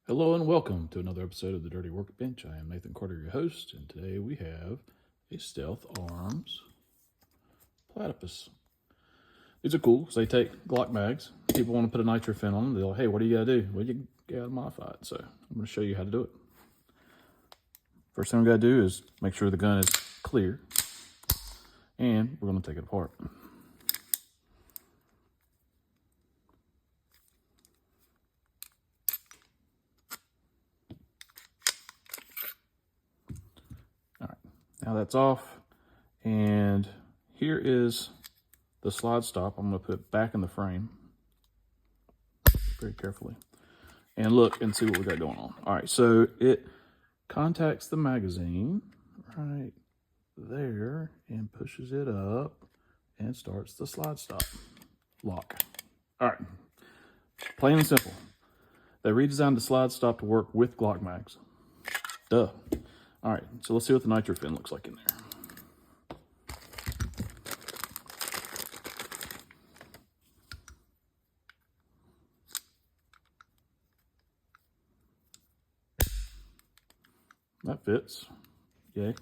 Hello and welcome to another episode of the Dirty Workbench. I am Nathan Carter, your host, and today we have a Stealth Arms Platypus. These are cool because they take Glock mags. People want to put a Nitro Fin on them. They're like, hey, what do you got to do? Well, you got to modify it. So I'm going to show you how to do it. First thing we got to do is make sure the gun is clear, and we're going to take it apart. Now that's off, and here is the slide stop. I'm going to put it back in the frame very carefully and look and see what we got going on. All right, so it contacts the magazine right there and pushes it up and starts the slide stop lock. All right, plain and simple. They redesigned the slide stop to work with Glock mags. Duh. All right, so let's see what the Nitro Fin looks like in there. That fits. Yay.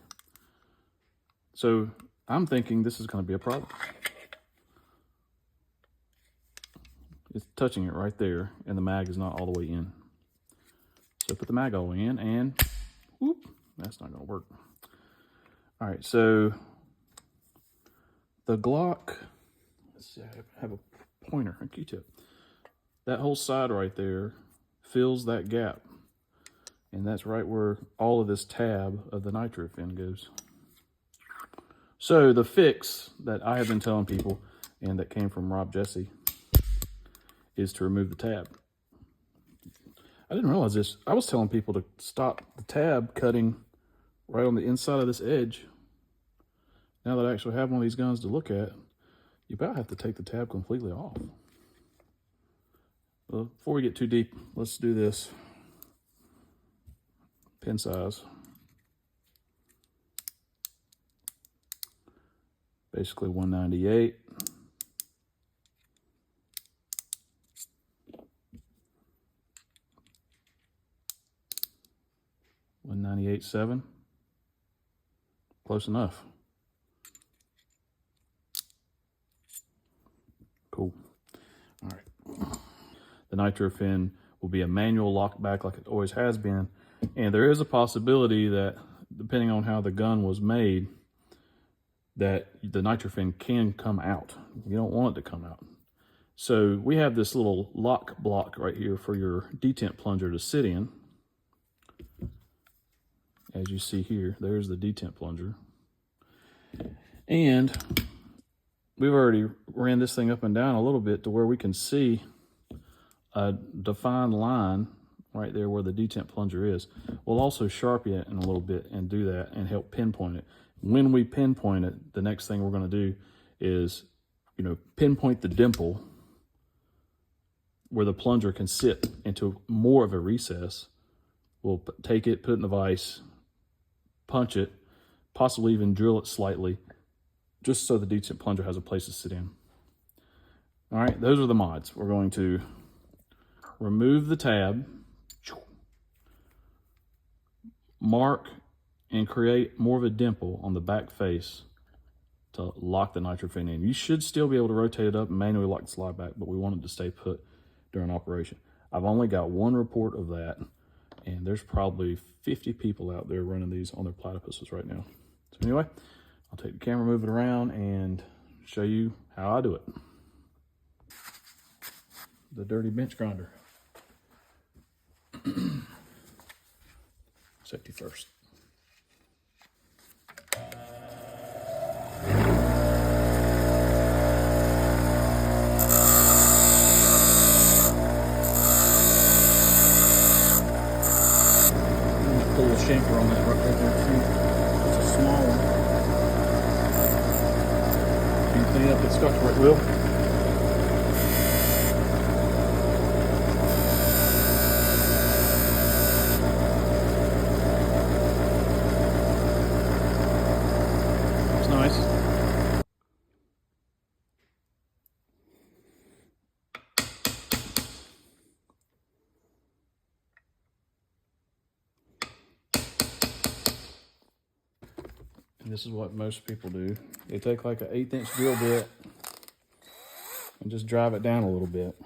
So I'm thinking this is going to be a problem. It's touching it right there, and the mag is not all the way in. So put the mag all the way in, and whoop, that's not going to work. All right, so the Glock, let's see, I have a pointer, a Q-tip. That whole side right there fills that gap. And that's right where all of this tab of the Nitro Fin goes. So the fix that I have been telling people, and that came from Rob Jesse, is to remove the tab. I didn't realize this. I was telling people to stop the tab cutting right on the inside of this edge. Now that I actually have one of these guns to look at, you about have to take the tab completely off. Well, before we get too deep, let's do this. Pin size. Basically 198. .7. Close enough. Cool. All right. The Nitro Fin will be a manual lock back like it always has been. And there is a possibility that, depending on how the gun was made, that the Nitro Fin can come out. You don't want it to come out. So we have this little lock block right here for your detent plunger to sit in. As you see here, there's the detent plunger. And we've already ran this thing up and down a little bit to where we can see a defined line right there where the detent plunger is. We'll also sharpen it in a little bit and do that and help pinpoint it. When we pinpoint it, the next thing we're going to do is, pinpoint the dimple where the plunger can sit into more of a recess. We'll take it, put it in the vise, punch it, possibly even drill it slightly, just so the detent plunger has a place to sit in. All right, those are the mods. We're going to remove the tab, mark and create more of a dimple on the back face to lock the Nitro Fin in. You should still be able to rotate it up and manually lock the slide back, but we want it to stay put during operation. I've only got one report of that, and there's probably 50 people out there running these on their platypuses right now. So anyway, I'll take the camera, move it around, and show you how I do it. The dirty bench grinder. Safety first. Put a little chamfer on that right there too. It's a small one. You can clean up that Scotch Brite wheel. Nice. This is what most people do. They take like an 1/8 inch drill bit and just drive it down a little bit.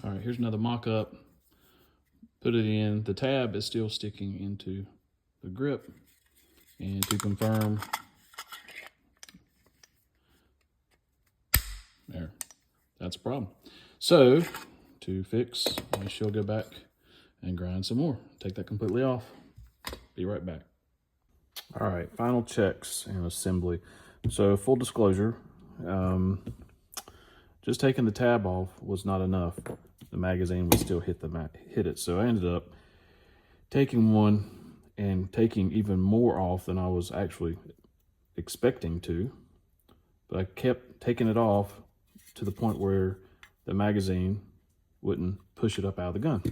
All right, here's another mock-up. Put it in. The tab is still sticking into the grip. And to confirm, there, that's a problem. So, to fix, I shall go back and grind some more. Take that completely off. Be right back. All right, final checks and assembly. So, full disclosure, just taking the tab off was not enough. The magazine would still hit it. So I ended up taking one and taking even more off than I was actually expecting to. But I kept taking it off to the point where the magazine wouldn't push it up out of the gun.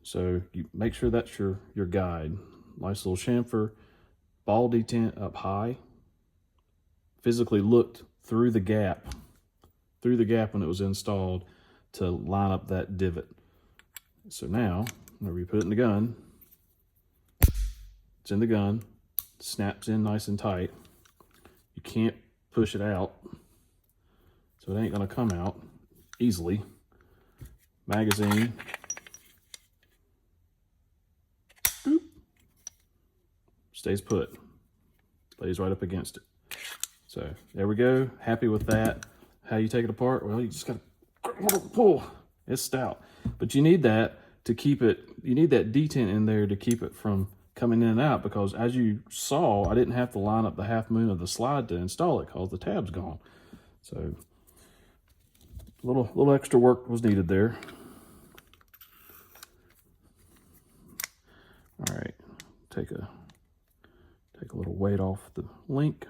So you make sure that's your guide. Nice little chamfer, ball detent up high. Physically looked through the gap when it was installed to line up that divot. So now, whenever you put it in the gun, it's in the gun, snaps in nice and tight. You can't push it out, so it ain't gonna come out easily. Magazine, boop, stays put, lays right up against it. So there we go, happy with that. How you take it apart? Well, you just gotta pull. It's stout, but you need that to keep it. You need that detent in there to keep it from coming in and out, because as you saw, I didn't have to line up the half moon of the slide to install it because the tab's gone. So a little extra work was needed there. All right, take a little weight off the link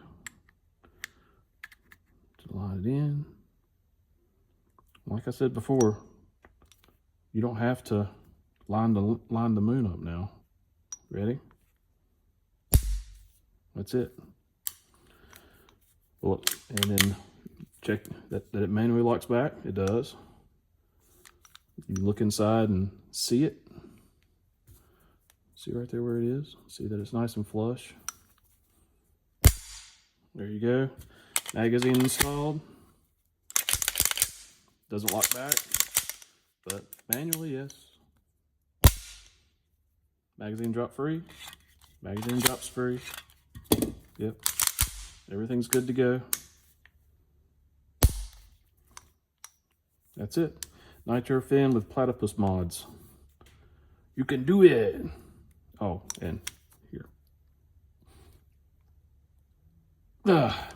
to line it in. Like I said before, you don't have to line the moon up now. Ready? That's it. Well, and then check that it manually locks back. It does. You look inside and see it. See right there where it is. See that it's nice and flush. There you go. Magazine installed. Doesn't lock back, but manually, yes. Magazine drop free. Magazine drops free. Yep. Everything's good to go. That's it. Nitro Fin with platypus mods. You can do it. Oh, and here.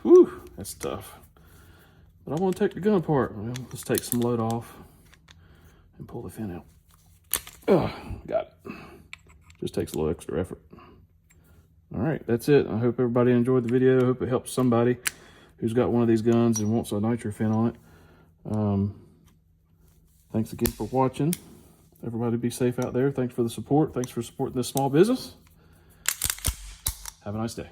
Whew, that's tough. But I want to take the gun apart. Well, let's take some load off and pull the fin out. Got it. Just takes a little extra effort. All right, that's it. I hope everybody enjoyed the video. I hope it helps somebody who's got one of these guns and wants a nitro fin on it. Thanks again for watching. Everybody be safe out there. Thanks for the support. Thanks for supporting this small business. Have a nice day.